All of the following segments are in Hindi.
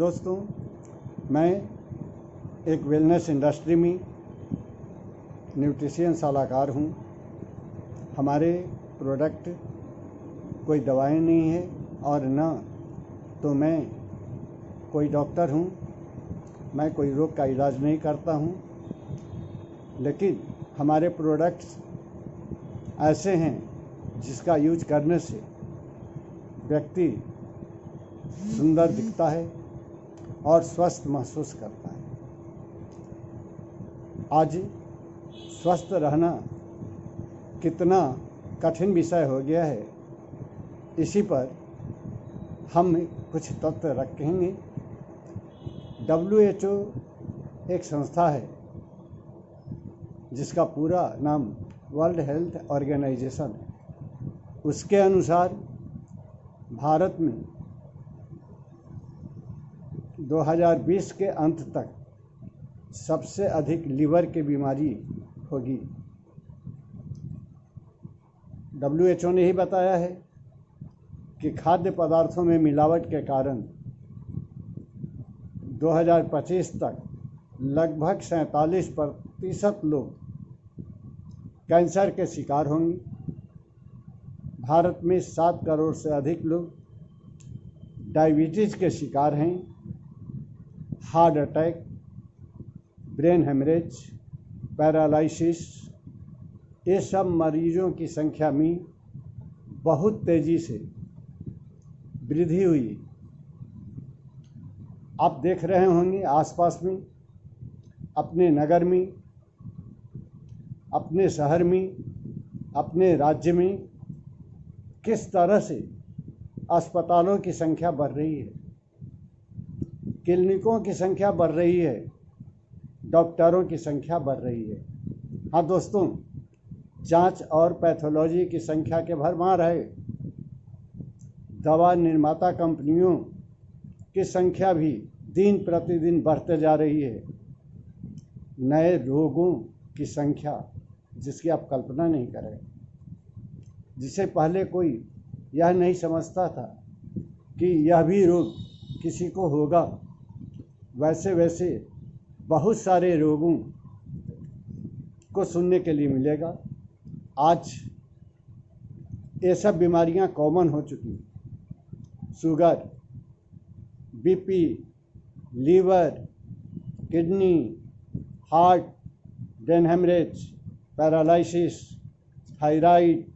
दोस्तों, मैं एक वेलनेस इंडस्ट्री में न्यूट्रिशन सलाहकार हूँ। हमारे प्रोडक्ट कोई दवाएं नहीं है और न तो मैं कोई डॉक्टर हूँ। मैं कोई रोग का इलाज नहीं करता हूँ, लेकिन हमारे प्रोडक्ट्स ऐसे हैं जिसका यूज करने से व्यक्ति सुंदर दिखता है और स्वस्थ महसूस करता है। आज स्वस्थ रहना कितना कठिन विषय हो गया है, इसी पर हम कुछ तथ्य रखेंगे। WHO एक संस्था है जिसका पूरा नाम वर्ल्ड हेल्थ ऑर्गेनाइजेशन है। उसके अनुसार भारत में 2020 के अंत तक सबसे अधिक लीवर की बीमारी होगी। WHO ने ही बताया है कि खाद्य पदार्थों में मिलावट के कारण 2025 तक लगभग 47% लोग कैंसर के शिकार होंगे। भारत में 7 करोड़ से अधिक लोग डायबिटीज़ के शिकार हैं। Heart attack, brain haemorrhage, paralysis, ये सब मरीजों की संख्या में बहुत तेज़ी से वृद्धि हुई। आप देख रहे होंगे आसपास में, अपने नगर में, अपने शहर में, अपने राज्य में किस तरह से अस्पतालों की संख्या बढ़ रही है, क्लिनिकों की संख्या बढ़ रही है, डॉक्टरों की संख्या बढ़ रही है। हाँ दोस्तों, जांच और पैथोलॉजी की संख्या के भरमार है। दवा निर्माता कंपनियों की संख्या भी दिन प्रतिदिन बढ़ते जा रही है। नए रोगों की संख्या जिसकी आप कल्पना नहीं करें, जिसे पहले कोई यह नहीं समझता था कि यह भी रोग किसी को होगा, वैसे वैसे बहुत सारे रोगों को सुनने के लिए मिलेगा। आज ये सब बीमारियां कॉमन हो चुकी हैं। Sugar, BP, liver, kidney, heart, brain haemorrhage, paralysis, thyroid,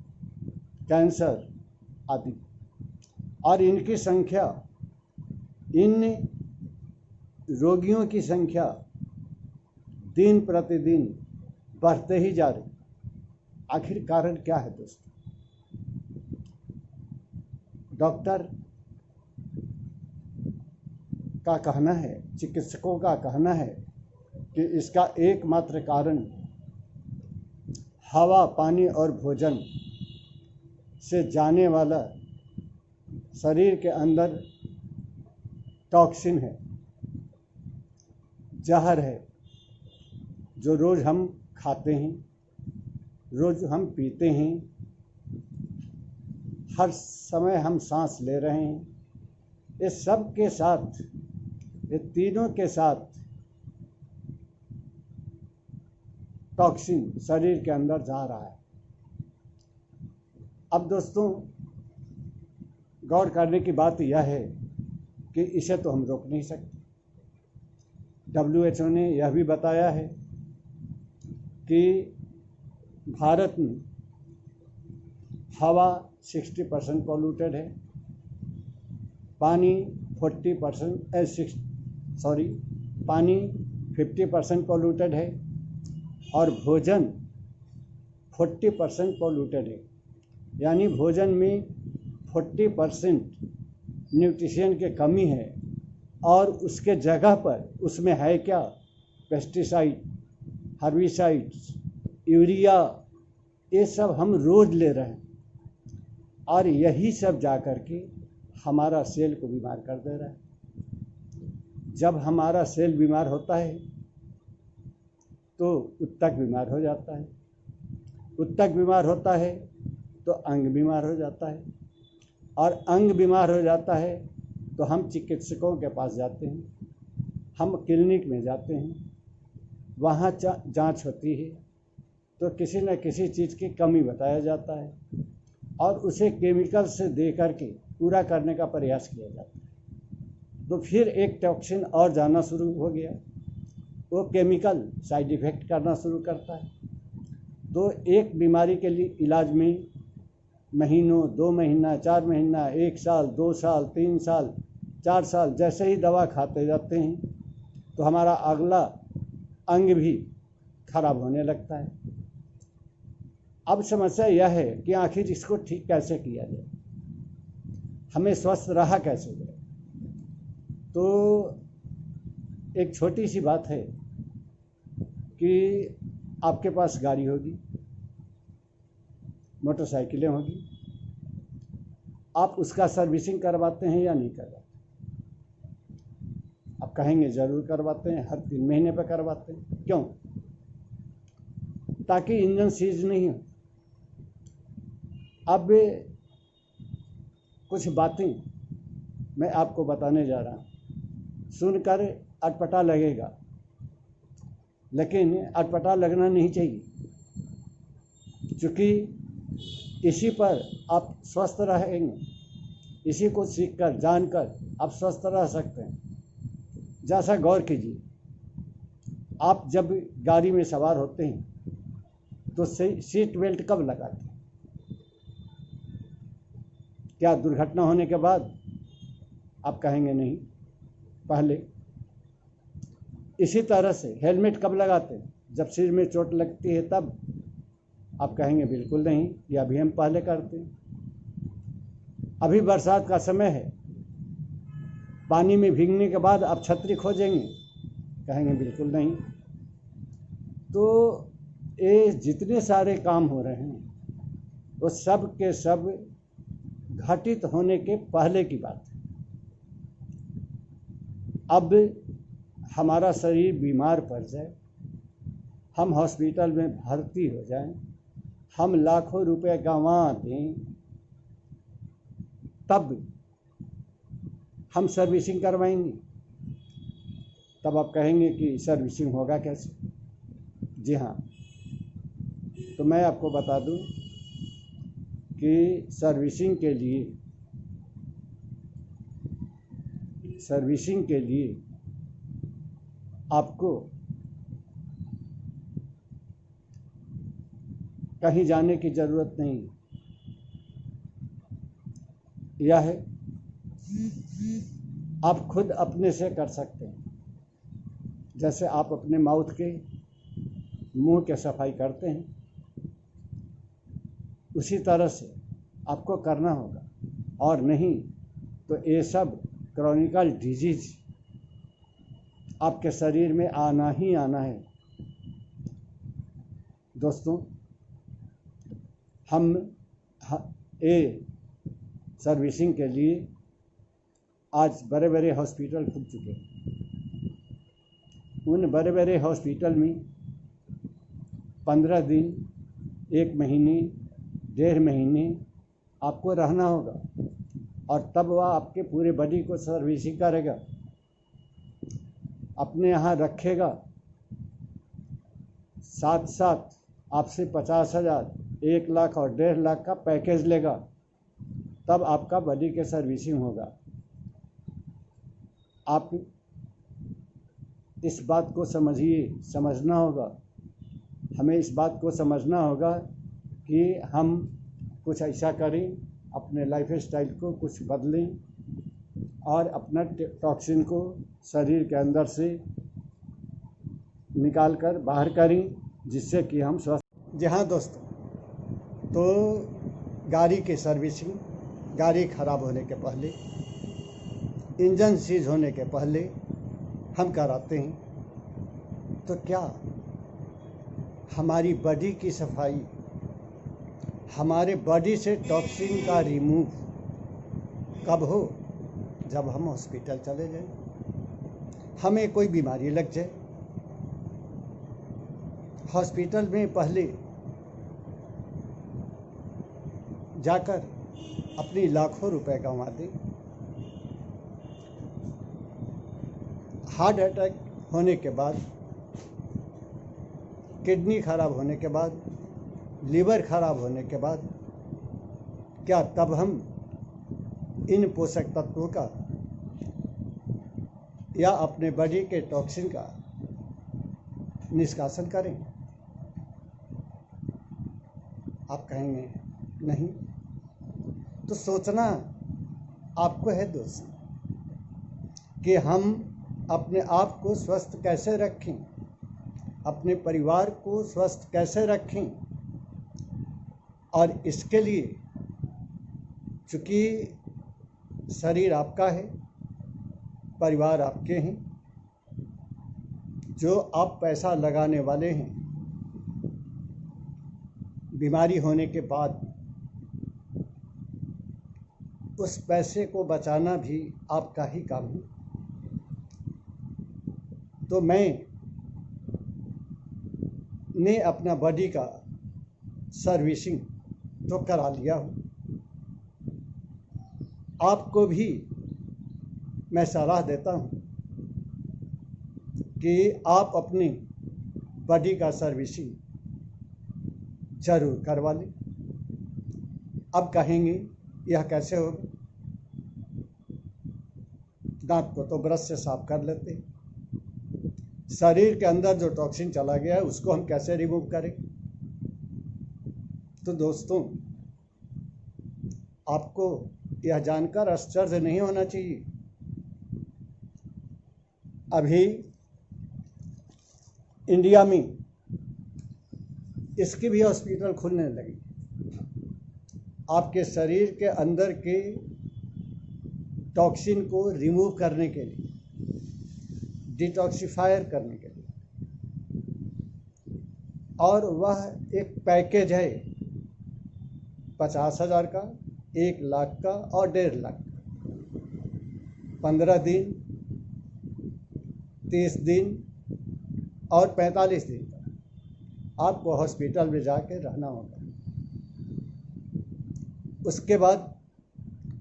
cancer आदि। और इनकी संख्या, इन रोगियों की संख्या दिन प्रतिदिन बढ़ते ही जा रही। आखिर कारण क्या है दोस्तों? डॉक्टर का कहना है, चिकित्सकों का कहना है कि इसका एकमात्र कारण हवा, पानी और भोजन से जाने वाला शरीर के अंदर टॉक्सिन है, जहर है, जो रोज़ हम खाते हैं, रोज़ हम पीते हैं, हर समय हम सांस ले रहे हैं। इस सब के साथ, ये तीनों के साथ टॉक्सिन शरीर के अंदर जा रहा है। अब दोस्तों, गौर करने की बात यह है कि इसे तो हम रोक नहीं सकते। WHO ने यह भी बताया है कि भारत में हवा 60% पॉल्यूटेड है, पानी 50% पॉल्यूटेड है और भोजन 40% पॉल्यूटेड है। यानी भोजन में 40% न्यूट्रिशन की कमी है और उसके जगह पर उसमें है क्या? पेस्टिसाइड, हर्बिसाइड्स, यूरिया, ये सब हम रोज़ ले रहे हैं और यही सब जा कर के हमारा सेल को बीमार कर दे रहा है। जब हमारा सेल बीमार होता है तो उत्तक बीमार हो जाता है, उत्तक बीमार होता है तो अंग बीमार हो जाता है, और अंग बीमार हो जाता है तो हम चिकित्सकों के पास जाते हैं, हम क्लिनिक में जाते हैं, वहाँ जांच होती है तो किसी न किसी चीज़ की कमी बताया जाता है और उसे केमिकल से दे करके पूरा करने का प्रयास किया जाता है। तो फिर एक टॉक्सिन और जाना शुरू हो गया, वो केमिकल साइड इफ़ेक्ट करना शुरू करता है। तो एक बीमारी के लिए इलाज में महीनों, 2 महीना, 4 महीना, 1 साल, 2 साल, 3 साल, 4 साल जैसे ही दवा खाते जाते हैं तो हमारा अगला अंग भी खराब होने लगता है। अब समस्या यह है कि आखिर इसको ठीक कैसे किया जाए, हमें स्वस्थ रहा कैसे जाए। तो एक छोटी सी बात है कि आपके पास गाड़ी होगी, मोटरसाइकिलें होगी, आप उसका सर्विसिंग करवाते हैं या नहीं करवाते? आप कहेंगे ज़रूर करवाते हैं, हर 3 महीने पर करवाते हैं। क्यों? ताकि इंजन सीज नहीं हो। अब कुछ बातें मैं आपको बताने जा रहा हूँ, सुनकर अटपटा लगेगा, लेकिन अटपटा लगना नहीं चाहिए, क्योंकि इसी पर आप स्वस्थ रहेंगे, इसी को सीखकर जानकर आप स्वस्थ रह सकते हैं। जैसा गौर कीजिए, आप जब गाड़ी में सवार होते हैं तो सीट बेल्ट कब लगाते हैं? क्या दुर्घटना होने के बाद? आप कहेंगे नहीं, पहले। इसी तरह से हेलमेट कब लगाते हैं? जब सिर में चोट लगती है तब। आप कहेंगे बिल्कुल नहीं, ये अभी हम पहले करते हैं। अभी बरसात का समय है, पानी में भीगने के बाद आप छतरी खोजेंगे? कहेंगे बिल्कुल नहीं। तो ये जितने सारे काम हो रहे हैं वो सब के सब घटित होने के पहले की बात है। अब हमारा शरीर बीमार पड़ जाए, हम हॉस्पिटल में भर्ती हो जाएं, हम लाखों रुपए गंवा दें, तब हम सर्विसिंग करवाएंगे। तब आप कहेंगे कि सर्विसिंग होगा कैसे? जी हाँ, तो मैं आपको बता दूं कि सर्विसिंग के लिए आपको कहीं जाने की ज़रूरत नहीं। यह है आप खुद अपने से कर सकते हैं। जैसे आप अपने माउथ के, मुंह के सफाई करते हैं, उसी तरह से आपको करना होगा। और नहीं तो ये सब क्रॉनिकल डिजीज आपके शरीर में आना ही आना है। दोस्तों, हम ये सर्विसिंग के लिए आज बड़े बड़े हॉस्पिटल खुल चुके हैं। उन बड़े बड़े हॉस्पिटल में 15 दिन, 1 महीने, 1.5 महीने आपको रहना होगा और तब वह आपके पूरे बॉडी को सर्विसिंग करेगा, अपने यहाँ रखेगा, साथ साथ आपसे 50,000, 1 लाख और 1.5 लाख का पैकेज लेगा। तब आपका बॉडी के सर्विसिंग होगा। आप इस बात को समझिए, समझना होगा, हमें इस बात को समझना होगा कि हम कुछ ऐसा करें, अपने लाइफ स्टाइल को कुछ बदलें और अपना टॉक्सिन को शरीर के अंदर से निकाल कर बाहर करें, जिससे कि हम स्वस्थ। जी हाँ दोस्तों, तो गाड़ी की सर्विसिंग, गाड़ी खराब होने के पहले, इंजन सीज होने के पहले हम कराते हैं। तो क्या हमारी बॉडी की सफाई, हमारे बॉडी से टॉक्सिन का रिमूव कब हो? जब हम हॉस्पिटल चले जाएं, हमें कोई बीमारी लग जाए। हॉस्पिटल में पहले जाकर अपनी लाखों रुपए गंवा दें, हार्ट अटैक होने के बाद, किडनी खराब होने के बाद, लीवर खराब होने के बाद, क्या तब हम इन पोषक तत्वों का या अपने बॉडी के टॉक्सिन का निष्कासन करें? आप कहेंगे नहीं। तो सोचना आपको है दोस्त कि हम अपने आप को स्वस्थ कैसे रखें, अपने परिवार को स्वस्थ कैसे रखें। और इसके लिए चूँकि शरीर आपका है, परिवार आपके हैं, जो आप पैसा लगाने वाले हैं, बीमारी होने के बाद उस पैसे को बचाना भी आपका ही काम है। तो मैं ने अपना बॉडी का सर्विसिंग तो करा लिया हूँ। आपको भी मैं सलाह देता हूँ कि आप अपनी बॉडी का सर्विसिंग जरूर करवा लें। अब कहेंगे यह कैसे होगा? दांत को तो ब्रश से साफ कर लेते हैं, शरीर के अंदर जो टॉक्सिन चला गया है उसको हम कैसे रिमूव करें? तो दोस्तों, आपको यह जानकर आश्चर्य नहीं होना चाहिए, अभी इंडिया में इसकी भी हॉस्पिटल खुलने लगी। आपके शरीर के अंदर के टॉक्सिन को रिमूव करने के लिए, डिटॉक्सिफायर करने के लिए। और वह एक पैकेज है 50,000 का, 1 लाख का और 1.5 लाख का। 15 दिन, 30 दिन और 45 दिन का आपको हॉस्पिटल में जाके रहना होगा। उसके बाद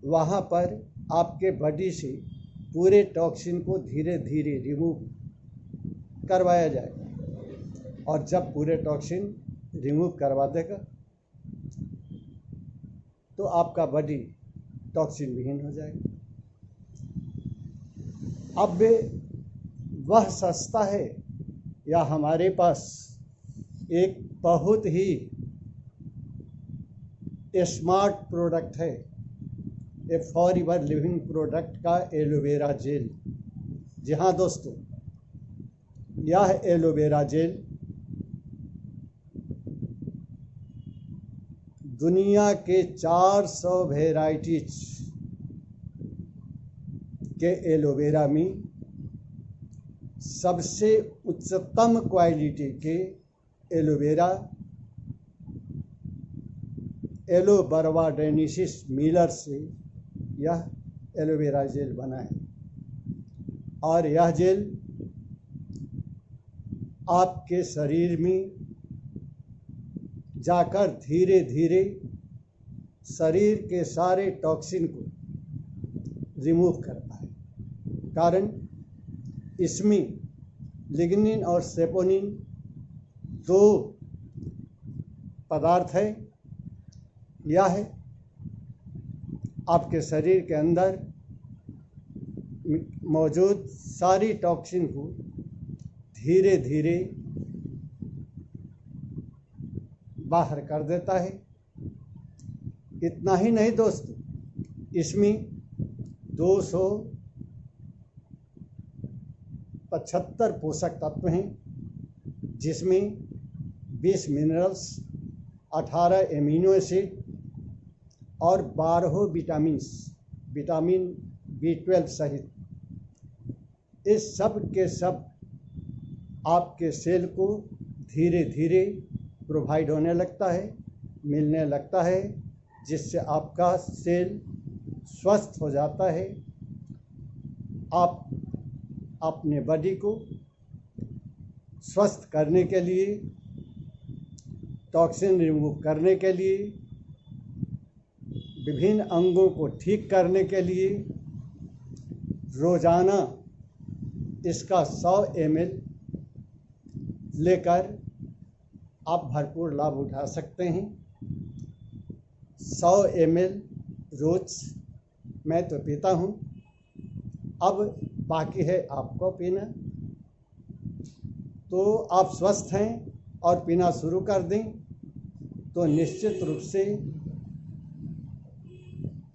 वहाँ पर आपके बॉडी से पूरे टॉक्सिन को धीरे धीरे रिमूव करवाया जाएगा। और जब पूरे टॉक्सिन रिमूव करवा देगा तो आपका बॉडी टॉक्सिन विहीन हो जाएगा। अब वह सस्ता है या हमारे पास एक बहुत ही स्मार्ट प्रोडक्ट है, ए फॉरएवर लिविंग प्रोडक्ट का एलोवेरा जेल। जी हाँ दोस्तों, यह एलोवेरा जेल दुनिया के 400 वेराइटीज के एलोवेरा में सबसे उच्चतम क्वालिटी के एलोवेरा एलोबर्बाडेनेसिस मिलर से यह एलोवेरा जेल बना है। और यह जेल आपके शरीर में जाकर धीरे धीरे शरीर के सारे टॉक्सिन को रिमूव करता है। कारण इसमें लिग्निन और सेपोनिन 2 पदार्थ है। यह है आपके शरीर के अंदर मौजूद सारी टॉक्सिन को धीरे धीरे बाहर कर देता है। इतना ही नहीं दोस्तों, इसमें 275 पोषक तत्व हैं, जिसमें 20 मिनरल्स, 18 एमिनो एसिड और 12 विटामिन B12 सहित इस सब के सब आपके सेल को धीरे धीरे प्रोवाइड होने लगता है, मिलने लगता है, जिससे आपका सेल स्वस्थ हो जाता है। आप अपने बॉडी को स्वस्थ करने के लिए, टॉक्सिन रिमूव करने के लिए, विभिन्न अंगों को ठीक करने के लिए रोज़ाना इसका 100 ml लेकर आप भरपूर लाभ उठा सकते हैं। 100 ml रोज मैं तो पीता हूँ, अब बाकी है आपको पीना। तो आप स्वस्थ हैं और पीना शुरू कर दें तो निश्चित रूप से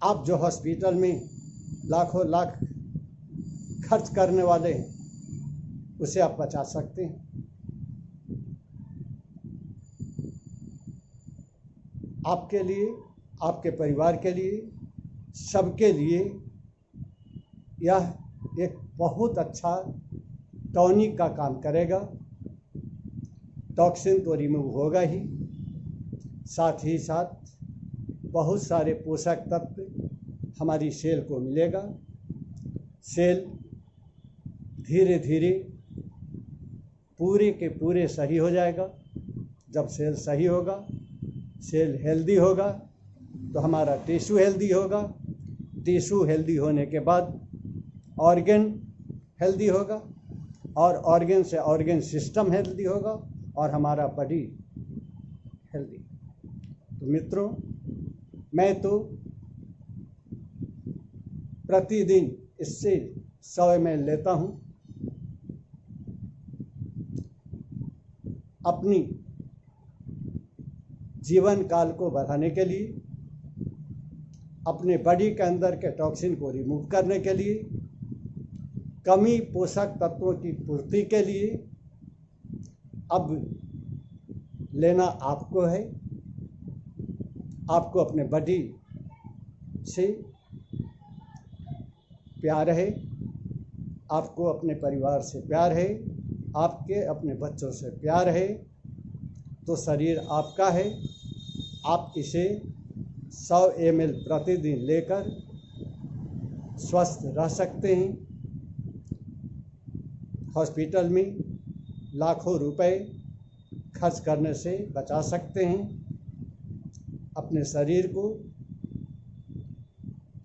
आप जो हॉस्पिटल में लाखों लाख खर्च करने वाले हैं उसे आप बचा सकते हैं। आपके लिए, आपके परिवार के लिए, सबके लिए यह एक बहुत अच्छा टॉनिक का काम करेगा। टॉक्सिन तो रिमूव होगा ही, साथ ही साथ बहुत सारे पोषक तत्व हमारी सेल को मिलेगा। सेल धीरे धीरे पूरे के पूरे सही हो जाएगा। जब सेल सही होगा, सेल हेल्दी होगा तो हमारा टिश्यू हेल्दी होगा। टिश्यू हेल्दी होने के बाद ऑर्गन हेल्दी होगा और ऑर्गन से ऑर्गन सिस्टम हेल्दी होगा और हमारा बॉडी हेल्दी। तो मित्रों, मैं तो प्रतिदिन इससे 100 ml लेता हूँ। अपनी जीवन काल को बढ़ाने के लिए, अपने बॉडी के अंदर के टॉक्सिन को रिमूव करने के लिए, कमी पोषक तत्वों की पूर्ति के लिए अब लेना आपको है। आपको अपने बॉडी से प्यार है, आपको अपने परिवार से प्यार है, आपके अपने बच्चों से प्यार है, तो शरीर आपका है। आप इसे 100 ml प्रतिदिन लेकर स्वस्थ रह सकते हैं। हॉस्पिटल में लाखों रुपए खर्च करने से बचा सकते हैं। अपने शरीर को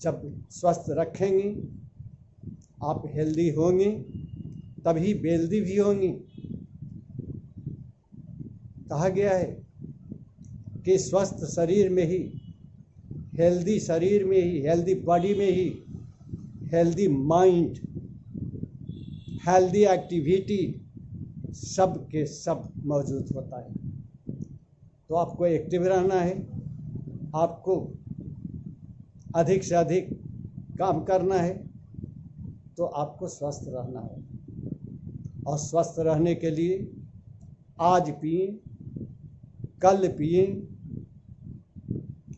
जब स्वस्थ रखेंगे, आप हेल्दी होंगे, तभी वेल्दी भी होंगी। कहा गया है कि स्वस्थ शरीर में ही, हेल्दी शरीर में ही, हेल्दी बॉडी में ही हेल्दी माइंड, हेल्दी एक्टिविटी सब के सब मौजूद होता है। तो आपको एक्टिव रहना है, आपको अधिक से अधिक काम करना है, तो आपको स्वस्थ रहना है। और स्वस्थ रहने के लिए आज पिए, कल पिए,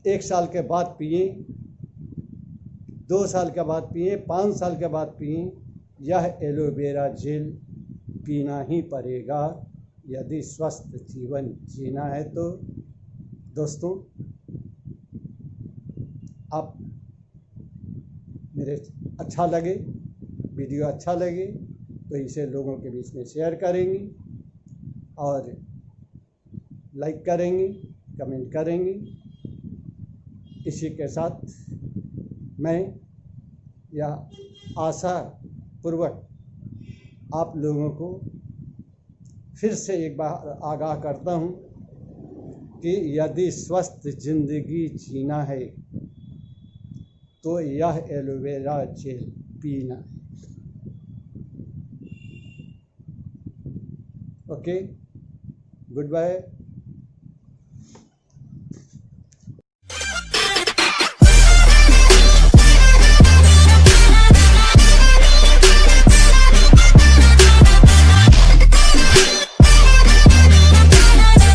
1 साल के बाद पिए, 2 साल के बाद पिए, 5 साल के बाद पिए। यह एलोवेरा जेल पीना ही पड़ेगा यदि स्वस्थ जीवन जीना है। तो दोस्तों, आप मेरे अच्छा लगे, वीडियो अच्छा लगे तो इसे लोगों के बीच में शेयर करेंगे और लाइक करेंगे, कमेंट करेंगे। इसी के साथ मैं यह आशा पूर्वक आप लोगों को फिर से एक बार आगाह करता हूँ कि यदि स्वस्थ जिंदगी जीना है तो यह एलोवेरा जेल पीना है। Okay, good bye.